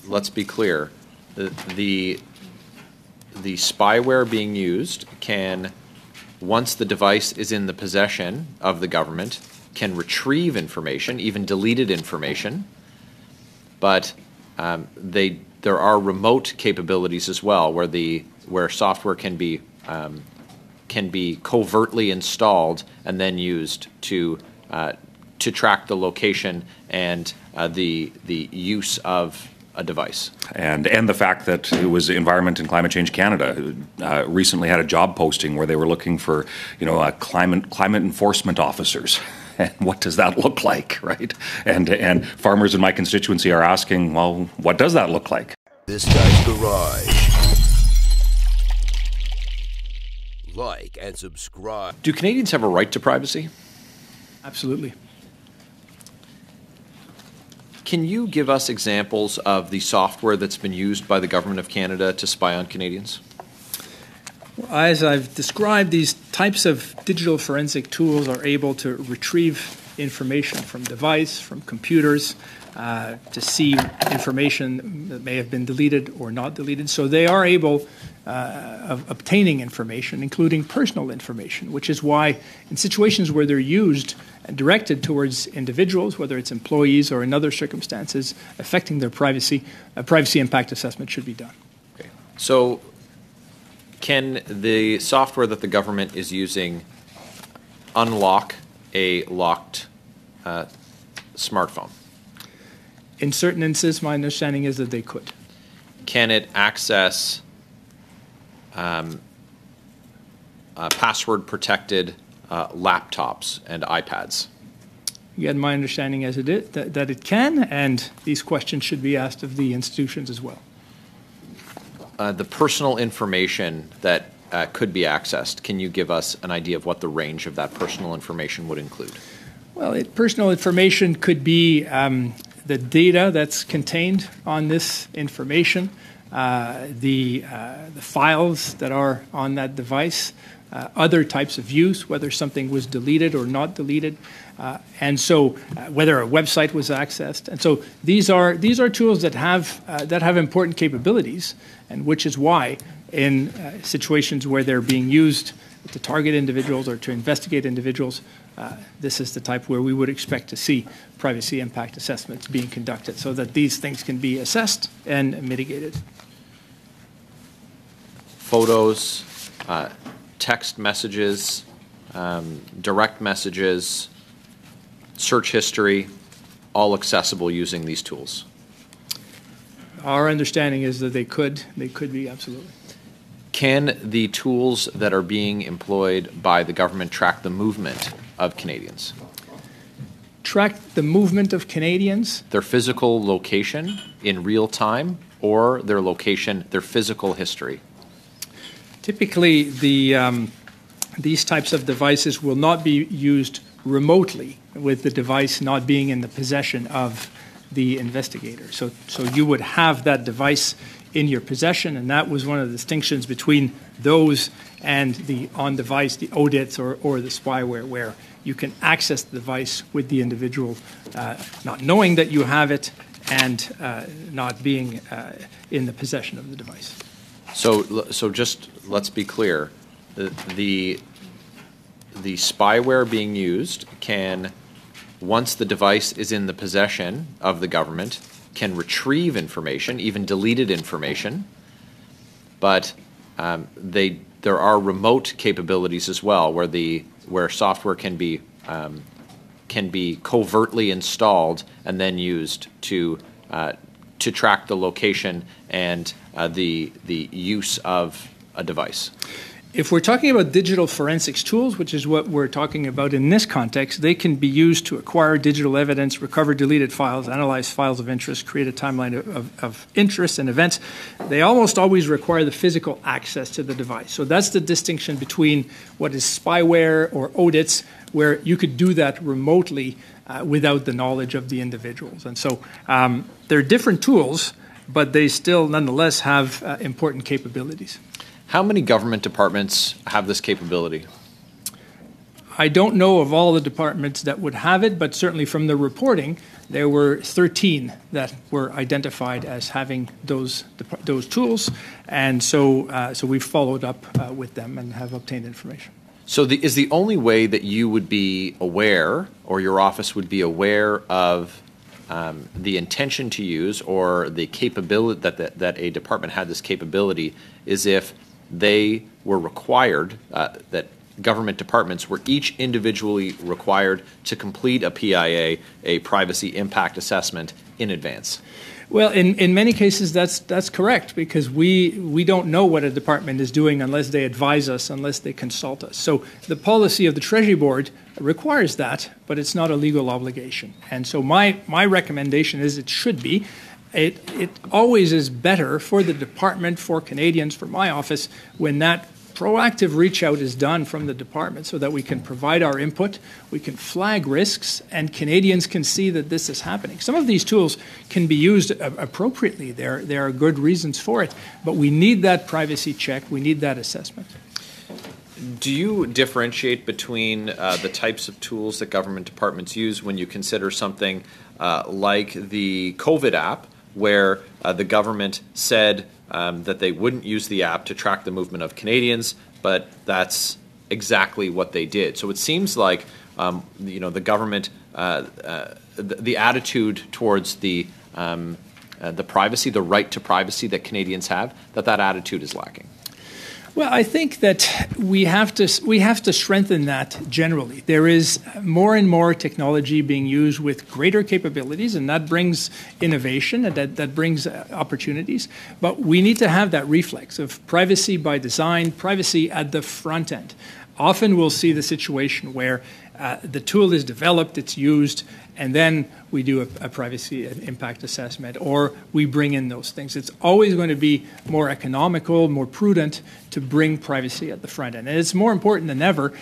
let's be clear. The spyware being used can, once the device is in the possession of the government, can retrieve information, even deleted information, but there are remote capabilities as well, where software can be covertly installed and then used to track the location and the use of a device. And the fact that it was Environment and Climate Change Canada recently had a job posting where they were looking for, climate enforcement officers. And what does that look like, right? And farmers in my constituency are asking, well, what does that look like? This guy's garage. Like and subscribe. Do Canadians have a right to privacy? Absolutely. Can you give us examples of the software that's been used by the Government of Canada to spy on Canadians? As I've described, these types of digital forensic tools are able to retrieve information from device, from computers, to see information that may have been deleted or not deleted. So they are able of obtaining information, including personal information, which is why in situations where they're used and directed towards individuals, whether it's employees or in other circumstances affecting their privacy, a privacy impact assessment should be done. Okay. So can the software that the government is using unlock a locked smartphone? In certain instances, my understanding is that they could. Can it access password-protected laptops and iPads? Again, my understanding is that it can, and these questions should be asked of the institutions as well. The personal information that could be accessed, can you give us an idea of what the range of that personal information would include? Well, personal information could be the data that's contained on this information, the files that are on that device, other types of use, whether something was deleted or not deleted, and so whether a website was accessed. And so these are tools that have important capabilities, and which is why in situations where they're being used to target individuals or to investigate individuals, this is the type where we would expect to see privacy impact assessments being conducted so that these things can be assessed and mitigated. Photos, text messages, direct messages, search history, all accessible using these tools. Our understanding is that they could be, absolutely. Can the tools that are being employed by the government track the movement of Canadians? Track the movement of Canadians? Their physical location in real time, or their location, their physical history? Typically, these types of devices will not be used remotely with the device not being in the possession of the investigator. So you would have that device in your possession, and that was one of the distinctions between those and the on-device, the audits or the spyware, where you can access the device with the individual not knowing that you have it and not being in the possession of the device. So just let's be clear. The spyware being used can, once the device is in the possession of the government, can retrieve information, even deleted information, but there are remote capabilities as well, where software can be covertly installed and then used to track the location and the use of a device. If we're talking about digital forensics tools, which is what we're talking about in this context, they can be used to acquire digital evidence, recover deleted files, analyze files of interest, create a timeline of interests and events. They almost always require the physical access to the device. So that's the distinction between what is spyware or audits, where you could do that remotely without the knowledge of the individuals. And so they're different tools, but they still nonetheless have important capabilities. How many government departments have this capability? I don't know of all the departments that would have it, but certainly from the reporting, there were 13 that were identified as having those tools, and so we've followed up with them and have obtained information. So is the only way that you would be aware, or your office would be aware of the intention to use or the capability that a department had this capability, is if they were required, that government departments were each individually required to complete a PIA, a privacy impact assessment, in advance? Well, in many cases, that's correct, because we don't know what a department is doing unless they advise us, unless they consult us. So the policy of the Treasury Board requires that, but it's not a legal obligation. And so my recommendation is it should be. It always is better for the department, for Canadians, for my office, when that proactive reach out is done from the department so that we can provide our input, we can flag risks, and Canadians can see that this is happening. Some of these tools can be used appropriately. There are good reasons for it, but we need that privacy check, we need that assessment. Do you differentiate between the types of tools that government departments use when you consider something like the COVID app, where the government said that they wouldn't use the app to track the movement of Canadians, but that's exactly what they did? So it seems like the government, the attitude towards the privacy, the right to privacy that Canadians have, that attitude is lacking. Well, I think that we have to strengthen that generally. There is more and more technology being used with greater capabilities, and that brings innovation, and that brings opportunities. But we need to have that reflex of privacy by design, privacy at the front end. Often we'll see the situation where the tool is developed, it's used, and then we do a privacy impact assessment, or we bring in those things. It's always going to be more economical, more prudent to bring privacy at the front end. And it's more important than ever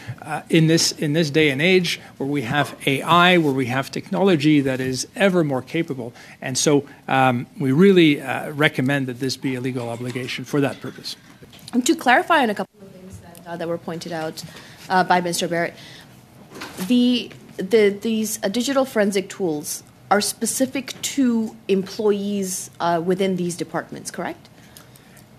in this day and age where we have AI, where we have technology that is ever more capable. And so we really recommend that this be a legal obligation for that purpose. And to clarify on a couple of things that were pointed out by Mr. Barrett, these digital forensic tools are specific to employees within these departments, correct?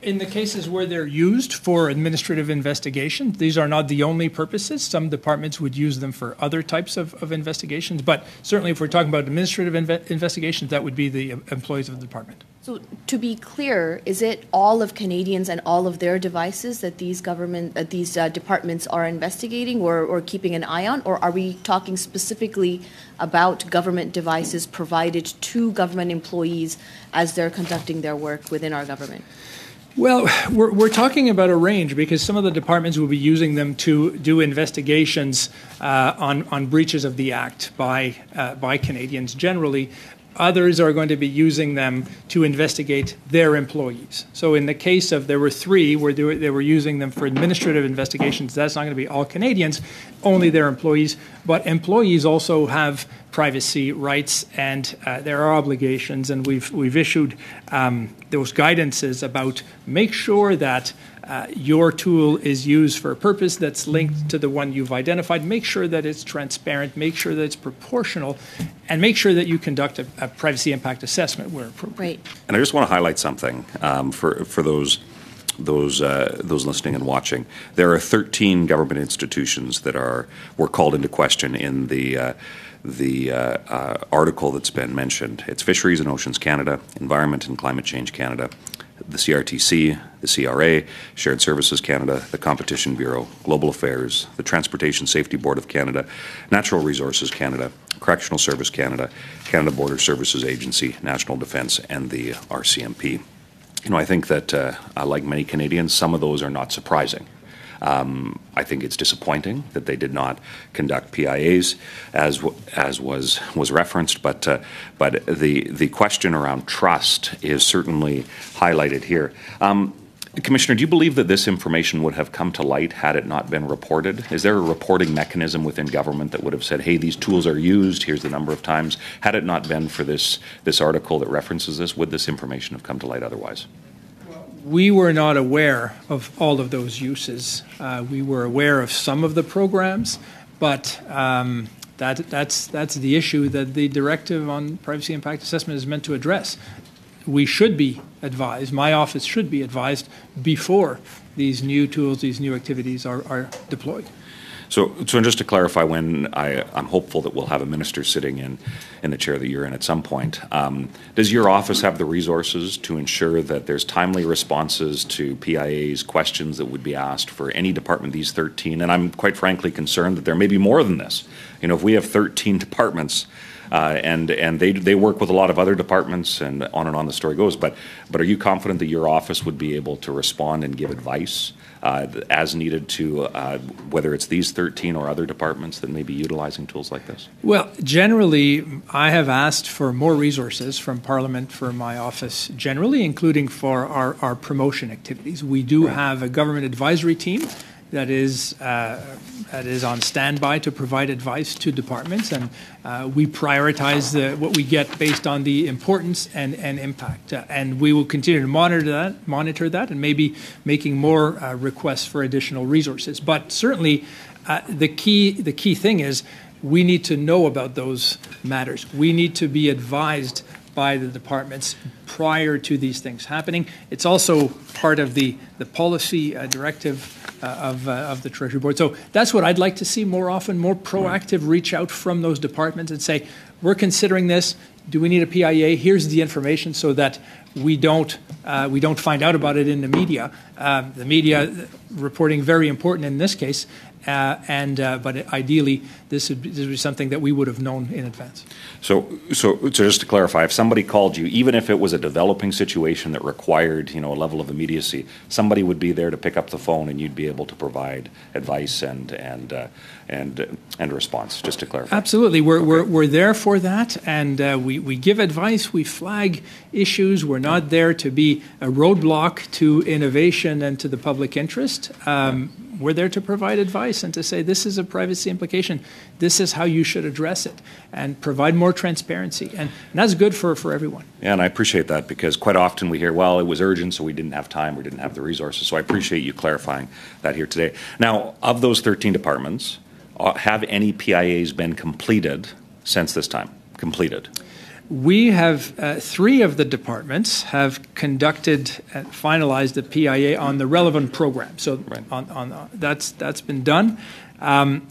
In the cases where they're used for administrative investigation, these are not the only purposes. Some departments would use them for other types of investigations, but certainly if we're talking about administrative investigations, that would be the employees of the department. So to be clear, is it all of Canadians and all of their devices that these departments are investigating or keeping an eye on, or are we talking specifically about government devices provided to government employees as they're conducting their work within our government? Well, we're talking about a range, because some of the departments will be using them to do investigations on breaches of the Act by Canadians generally. Others are going to be using them to investigate their employees. So in the case of, there were 3 where they were using them for administrative investigations. That's not going to be all Canadians, only their employees. But employees also have privacy rights, and there are obligations, and we've issued those guidances about make sure that your tool is used for a purpose that's linked to the one you've identified. Make sure that it's transparent, make sure that it's proportional, and make sure that you conduct a privacy impact assessment where appropriate. Right. And I just want to highlight something for those listening and watching. There are 13 government institutions that were called into question in the article that's been mentioned. It's Fisheries and Oceans Canada, Environment and Climate Change Canada, the CRTC, the CRA, Shared Services Canada, the Competition Bureau, Global Affairs, the Transportation Safety Board of Canada, Natural Resources Canada, Correctional Service Canada, Canada Border Services Agency, National Defence, and the RCMP. I think that, like many Canadians, some of those are not surprising. I think it's disappointing that they did not conduct PIAs as was referenced, but the question around trust is certainly highlighted here. Commissioner, do you believe that this information would have come to light had it not been reported? Is there a reporting mechanism within government that would have said, hey, these tools are used, here's the number of times? Had it not been for this article that references this, would this information have come to light otherwise? We were not aware of all of those uses. We were aware of some of the programs, But that's the issue that the directive on privacy impact assessment is meant to address. We should be advised, my office should be advised before these new tools, these new activities are deployed. So just to clarify, when I'm hopeful that we'll have a minister sitting in the chair that you're in at some point, does your office have the resources to ensure that there's timely responses to PIA's questions that would be asked for any department, these 13? And I'm quite frankly concerned that there may be more than this. You know, if we have 13 departments, and they work with a lot of other departments, and on the story goes. But are you confident that your office would be able to respond and give advice as needed to whether it's these 13 or other departments that may be utilizing tools like this? Well, generally, I have asked for more resources from Parliament for my office, generally, including for our promotion activities. We do have a government advisory team that is on standby to provide advice to departments, and we prioritize what we get based on the importance and impact. And we will continue to monitor that, and maybe making more requests for additional resources. But certainly, the key thing is we need to know about those matters. We need to be advised by the departments prior to these things happening. It's also part of the policy directive of the Treasury Board. So that's what I'd like to see more often, more proactive reach out from those departments and say, we're considering this. Do we need a PIA? Here's the information so that we don't find out about it in the media. The media reporting very important in this case, but ideally this would be something that we would have known in advance. So just to clarify, if somebody called you, even if it was a developing situation that required, a level of immediacy, somebody would be there to pick up the phone, and you'd be able to provide advice and response. Just to clarify. Absolutely, we're there for that, and we give advice, we flag issues. We're not there to be a roadblock to innovation and to the public interest. We're there to provide advice and to say this is a privacy implication, this is how you should address it, and provide more transparency. And that's good for everyone. Yeah, and I appreciate that, because quite often we hear, well, it was urgent, so we didn't have time, we didn't have the resources. So I appreciate you clarifying that here today. Now, of those 13 departments, have any PIAs been completed since this time? Completed? We have 3 of the departments have conducted and finalized the PIA on the relevant program. So right. That's been done. And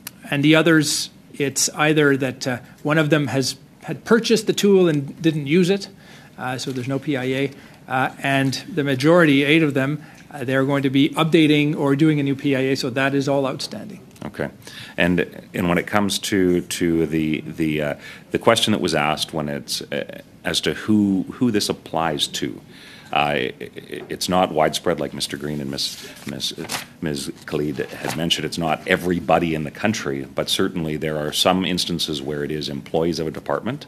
the others, it's either that one of them had purchased the tool and didn't use it, so there's no PIA. And the majority, 8 of them, they're going to be updating or doing a new PIA, so that is all outstanding. Okay, and when it comes to the question that was asked, when it's as to who this applies to, it's not widespread like Mr. Green and Ms. Khalid had mentioned. It's not everybody in the country, but certainly there are some instances where it is employees of a department.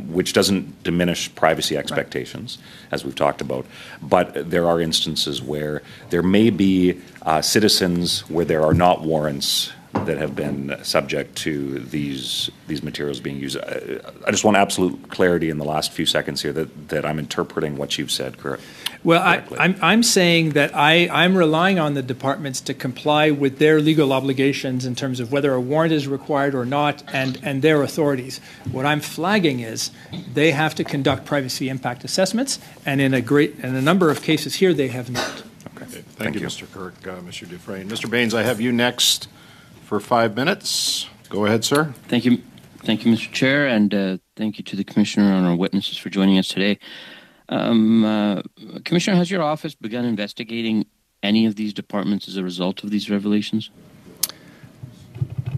Which doesn't diminish privacy expectations, as we've talked about. But there are instances where there may be citizens where there are not warrants that have been subject to these materials being used. I just want absolute clarity in the last few seconds here that I'm interpreting what you've said correctly. Well, I'm saying that I'm relying on the departments to comply with their legal obligations in terms of whether a warrant is required or not, and their authorities. What I'm flagging is they have to conduct privacy impact assessments, and in a number of cases here they have not. Okay. Thank you, Mr. Kirk, Mr. Dufresne. Mr. Baines, I have you next for 5 minutes. Go ahead, sir. Thank you, Mr. Chair, and thank you to the Commissioner and our witnesses for joining us today. Commissioner, has your office begun investigating any of these departments as a result of these revelations?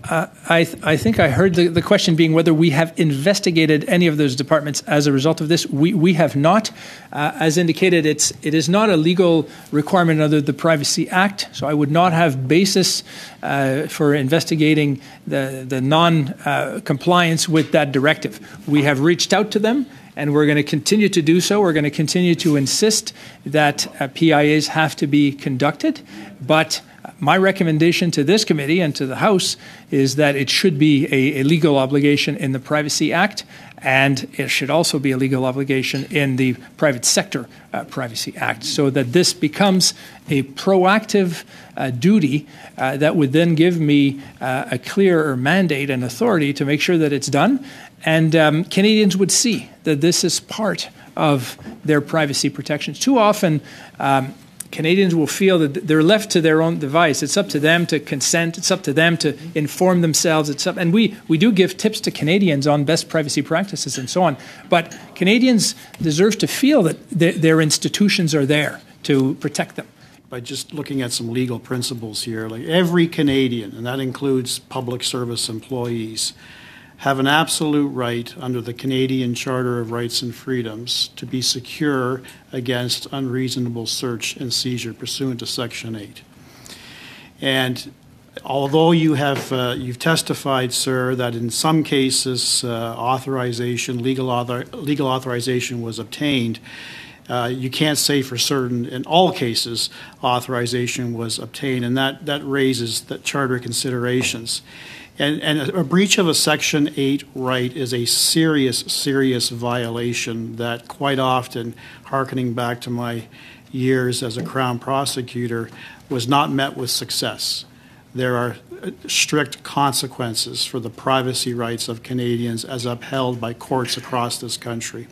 I think I heard the question being whether we have investigated any of those departments as a result of this. We have not. As indicated, it is not a legal requirement under the Privacy Act, so I would not have basis for investigating the non-compliance with that directive. We have reached out to them, and we're going to continue to do so. We're going to continue to insist that PIAs have to be conducted, but My recommendation to this committee and to the House is that it should be a legal obligation in the Privacy Act, and it should also be a legal obligation in the Private Sector Privacy Act, so that this becomes a proactive duty that would then give me a clear mandate and authority to make sure that it's done. And Canadians would see that this is part of their privacy protections. Too often, Canadians will feel that they're left to their own device. It's up to them to consent. It's up to them to inform themselves. And we do give tips to Canadians on best privacy practices and so on. But Canadians deserve to feel that their institutions are there to protect them. By just looking at some legal principles here, like every Canadian, and that includes public service employees, have an absolute right under the Canadian Charter of Rights and Freedoms to be secure against unreasonable search and seizure pursuant to Section 8. And although you've testified, sir, that in some cases legal authorization was obtained, you can't say for certain in all cases authorization was obtained, and that raises the charter considerations. And a breach of a Section 8 right is a serious violation that quite often, hearkening back to my years as a Crown prosecutor, was not met with success. There are strict consequences for the privacy rights of Canadians as upheld by courts across this country.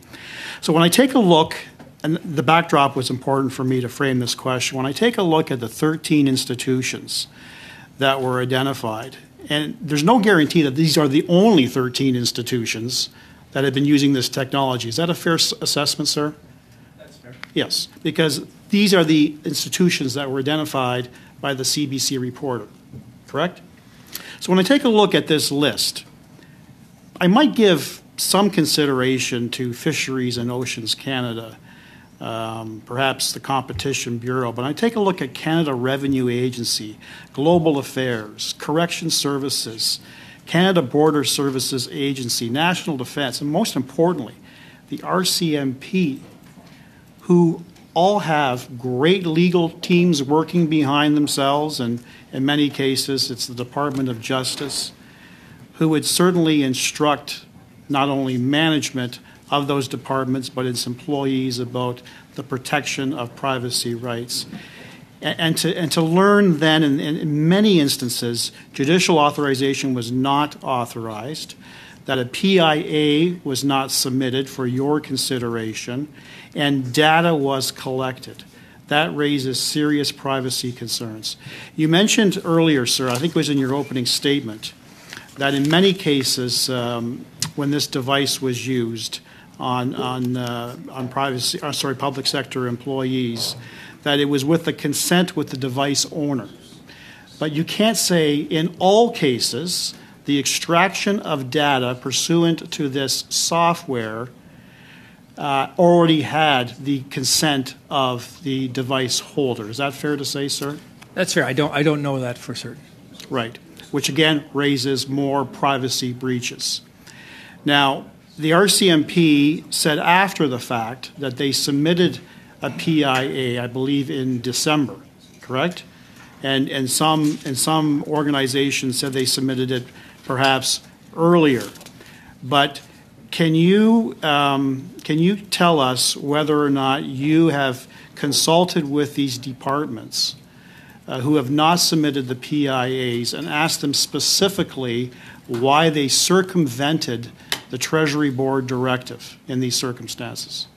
So when I take a look, and the backdrop was important for me to frame this question, when I take a look at the 13 institutions that were identified, and there's no guarantee that these are the only 13 institutions that have been using this technology. Is that a fair assessment, sir? That's fair. Yes, because these are the institutions that were identified by the CBC reporter, correct? So when I take a look at this list, I might give some consideration to Fisheries and Oceans Canada, perhaps the Competition Bureau, but I take a look at Canada Revenue Agency, Global Affairs, Corrections Services, Canada Border Services Agency, National Defence, and most importantly, the RCMP, who all have great legal teams working behind themselves, and in many cases it's the Department of Justice, who would certainly instruct not only management of those departments, but its employees about the protection of privacy rights. And to learn then, in many instances, judicial authorization was not authorized, that a PIA was not submitted for your consideration, and data was collected. That raises serious privacy concerns. You mentioned earlier, sir, I think it was in your opening statement, that in many cases, when this device was used on public sector employees, that it was with the consent with the device owner. But you can't say in all cases the extraction of data pursuant to this software already had the consent of the device holder. Is that fair to say, sir? That's fair. I don't know that for certain. Right, which again raises more privacy breaches. Now, the RCMP said after the fact that they submitted a PIA, I believe in December, correct? And some organizations said they submitted it perhaps earlier. But can you tell us whether or not you have consulted with these departments who have not submitted the PIAs and asked them specifically why they circumvented the Treasury Board directive in these circumstances?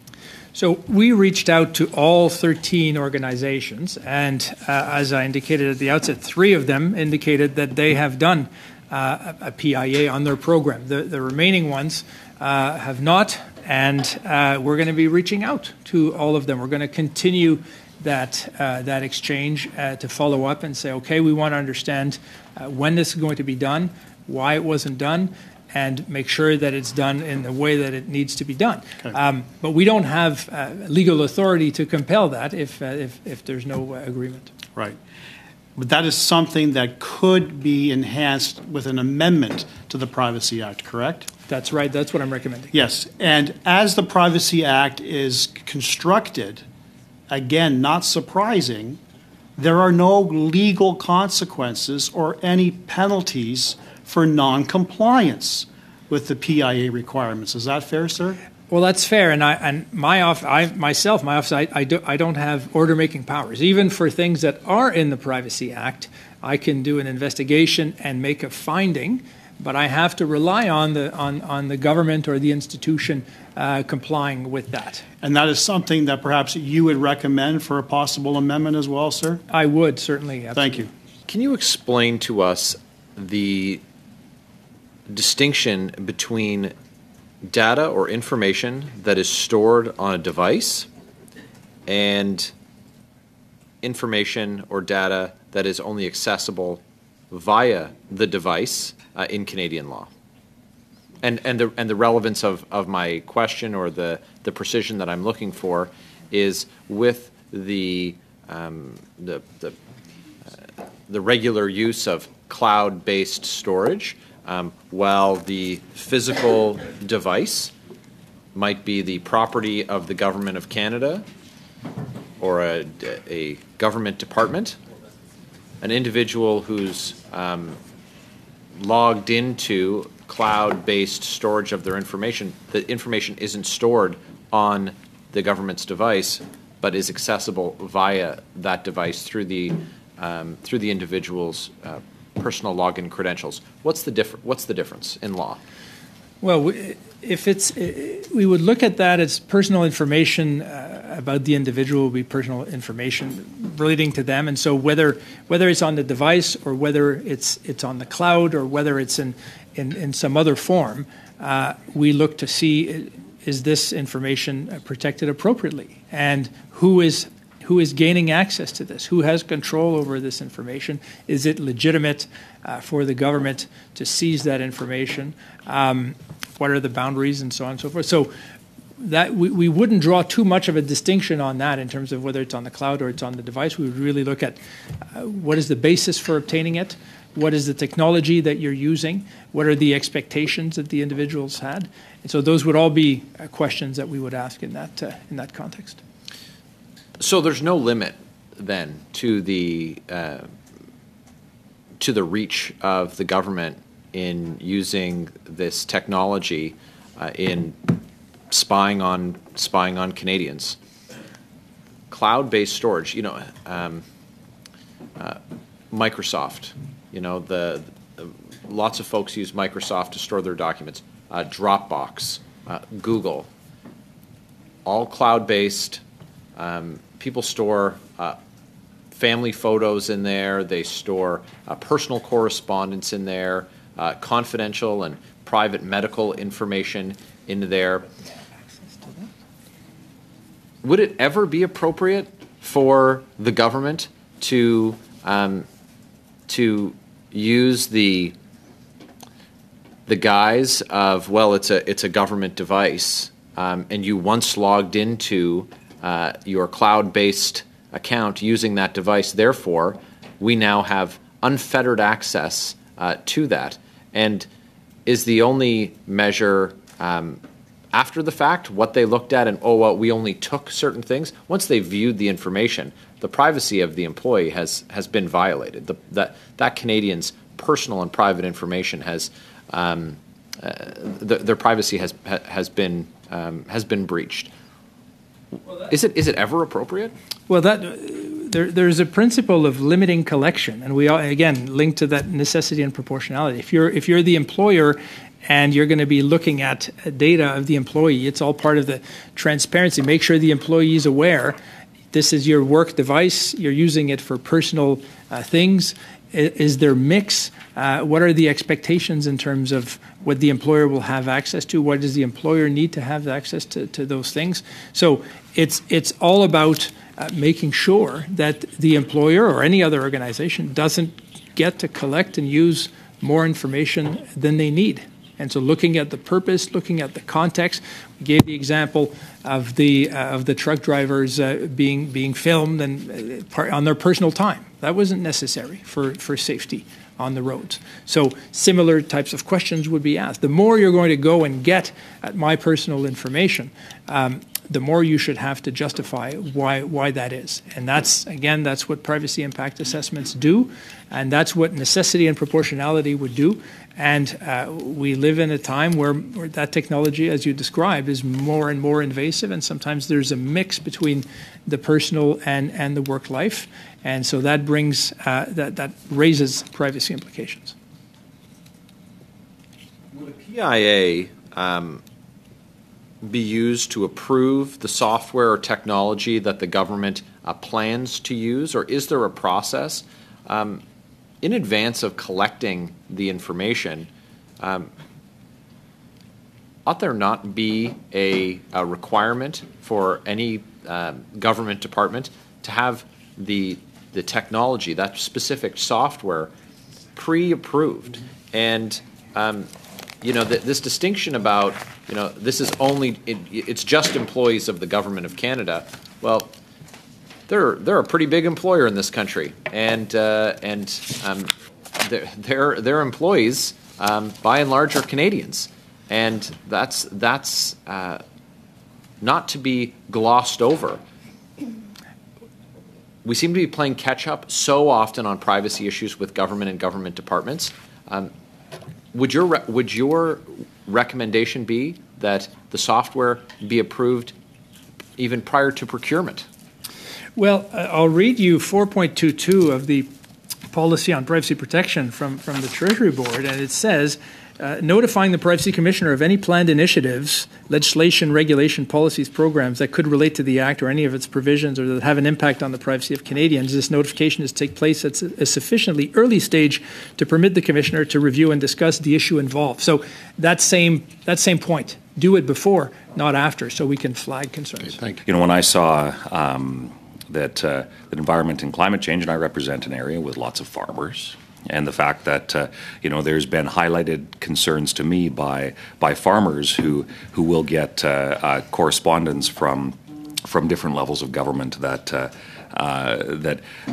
So we reached out to all 13 organizations, and as I indicated at the outset, 3 of them indicated that they have done a PIA on their program. The remaining ones have not, and we're going to be reaching out to all of them. We're going to continue that exchange to follow up and say, okay, we want to understand when this is going to be done, why it wasn't done, and make sure that it's done in the way that it needs to be done. Okay. But we don't have legal authority to compel that if there's no agreement. Right. But that is something that could be enhanced with an amendment to the Privacy Act, correct? That's right. That's what I'm recommending. Yes. And as the Privacy Act is constructed, again, not surprising, there are no legal consequences or any penalties for non-compliance with the PIA requirements. Is that fair, sir? Well, that's fair, and my office, I don't have order-making powers. Even for things that are in the Privacy Act, I can do an investigation and make a finding, but I have to rely on the government or the institution complying with that. And that is something that perhaps you would recommend for a possible amendment as well, sir? I would, certainly. Absolutely. Thank you. Can you explain to us the distinction between data or information that is stored on a device and information or data that is only accessible via the device in Canadian law? And the relevance of my question, or the precision that I'm looking for, is with the regular use of cloud-based storage, while the physical device might be the property of the Government of Canada or a government department. An individual who's logged into cloud-based storage of their information, the information isn't stored on the government's device, but is accessible via that device through the individual's personal login credentials. What's the difference in law? Well, we would look at that as personal information about the individual, would be personal information relating to them, and so whether it's on the device or whether it's on the cloud or whether it's in some other form, we look to see, is this information protected appropriately, and who is gaining access to this? Who has control over this information? Is it legitimate for the government to seize that information? What are the boundaries, and so on and so forth? So that we wouldn't draw too much of a distinction on that in terms of whether it's on the cloud or it's on the device. We would really look at what is the basis for obtaining it? What is the technology that you're using? What are the expectations that the individuals had? And so those would all be questions that we would ask in that context. So there's no limit then to the reach of the government in using this technology in spying on Canadians. Cloud-based storage, Microsoft. Lots of folks use Microsoft to store their documents. Dropbox, Google, all cloud-based. People store family photos in there. They store personal correspondence in there, confidential and private medical information in there. Would it ever be appropriate for the government to use the guise of, well, it's a government device, and you once logged into your cloud-based account using that device, therefore, we now have unfettered access to that? And is the only measure after the fact what they looked at, and, oh, well, we only took certain things? Once they viewed the information, the privacy of the employee has been violated. That Canadian's personal and private information has their privacy has been breached. Is it ever appropriate? Well, there's a principle of limiting collection, and we all, again, link to that necessity and proportionality. If you're the employer and you're going to be looking at data of the employee, it's all part of the transparency. Make sure the employee is aware this is your work device. You're using it for personal things. Is there mix? What are the expectations in terms of what the employer will have access to? What does the employer need to have access to those things? So it's all about making sure that the employer or any other organization doesn't get to collect and use more information than they need. And so looking at the purpose, looking at the context, we gave the example of the truck drivers being filmed and on their personal time. That wasn't necessary for safety on the roads. So similar types of questions would be asked. The more you're going to go and get at my personal information, the more you should have to justify why that is. And that's what privacy impact assessments do, and that's what necessity and proportionality would do. And we live in a time where that technology, as you described, is more and more invasive, and sometimes there's a mix between the personal and the work life. And so that brings that raises privacy implications. Will the PIA be used to approve the software or technology that the government plans to use, or is there a process in advance of collecting the information? Ought there not be a requirement for any government department to have the technology, that specific software, pre-approved? And this distinction about this is only it's just employees of the government of Canada. Well, they're a pretty big employer in this country, and their employees by and large are Canadians, and that's not to be glossed over. We seem to be playing catch up so often on privacy issues with government and government departments. Would your recommendation be that the software be approved even prior to procurement? Well, I'll read you 4.22 of the Policy on Privacy Protection from the Treasury Board, and it says, notifying the Privacy Commissioner of any planned initiatives, legislation, regulation, policies, programs that could relate to the Act or any of its provisions or that have an impact on the privacy of Canadians. This notification is to take place at a sufficiently early stage to permit the Commissioner to review and discuss the issue involved. So that same point, do it before, not after, so we can flag concerns. Thank you. When I saw that environment and climate change, and I represent an area with lots of farmers, and the fact that there's been highlighted concerns to me by farmers who will get correspondence from different levels of government that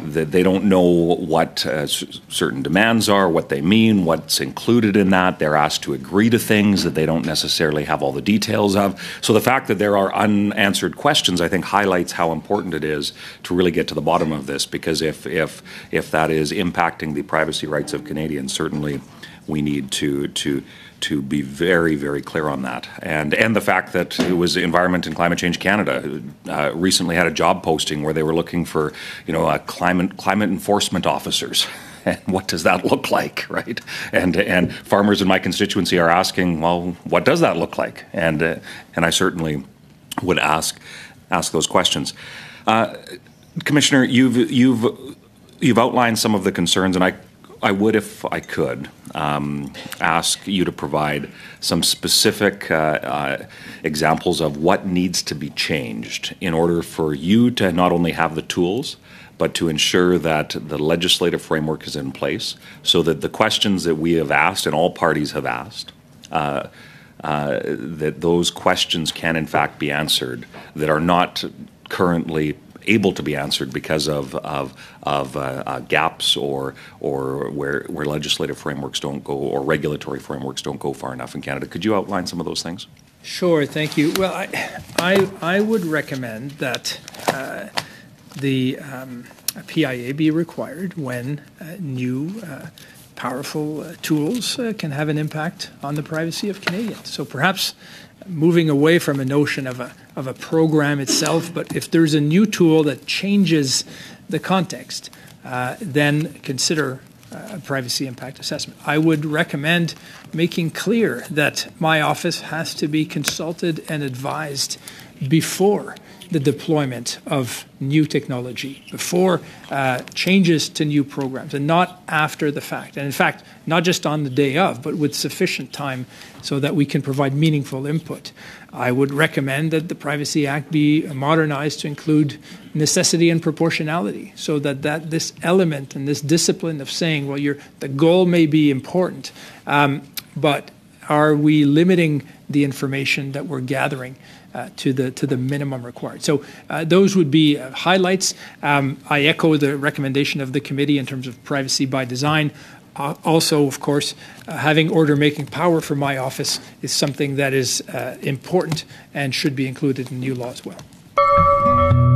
they don't know what certain demands are, what they mean, what's included in that. They're asked to agree to things that they don't necessarily have all the details of. So the fact that there are unanswered questions, I think, highlights how important it is to really get to the bottom of this, because if that is impacting the privacy rights of Canadians, certainly we need to be very, very clear on that. And the fact that it was Environment and Climate Change Canada recently had a job posting where they were looking for, climate enforcement officers. And what does that look like, right? And farmers in my constituency are asking, well, what does that look like? And I certainly would ask those questions. Commissioner, you've outlined some of the concerns, and I would, if I could, ask you to provide some specific examples of what needs to be changed in order for you to not only have the tools, but to ensure that the legislative framework is in place so that the questions that we have asked and all parties have asked, that those questions can in fact be answered that are not currently able to be answered because of gaps or where legislative frameworks don't go or regulatory frameworks don't go far enough in Canada. Could you outline some of those things? Sure, thank you. Well, I would recommend that the PIA be required when new powerful tools can have an impact on the privacy of Canadians. So perhaps moving away from a notion of a program itself, but if there's a new tool that changes the context, then consider a privacy impact assessment. I would recommend making clear that my office has to be consulted and advised before the deployment of new technology, before changes to new programs, and not after the fact. And in fact, not just on the day of, but with sufficient time so that we can provide meaningful input. I would recommend that the Privacy Act be modernized to include necessity and proportionality, so that this element and this discipline of saying, well, the goal may be important, but are we limiting the information that we're gathering to the minimum required? So those would be highlights. I echo the recommendation of the committee in terms of privacy by design. Also, of course, having order-making power for my office is something that is important and should be included in new law as well.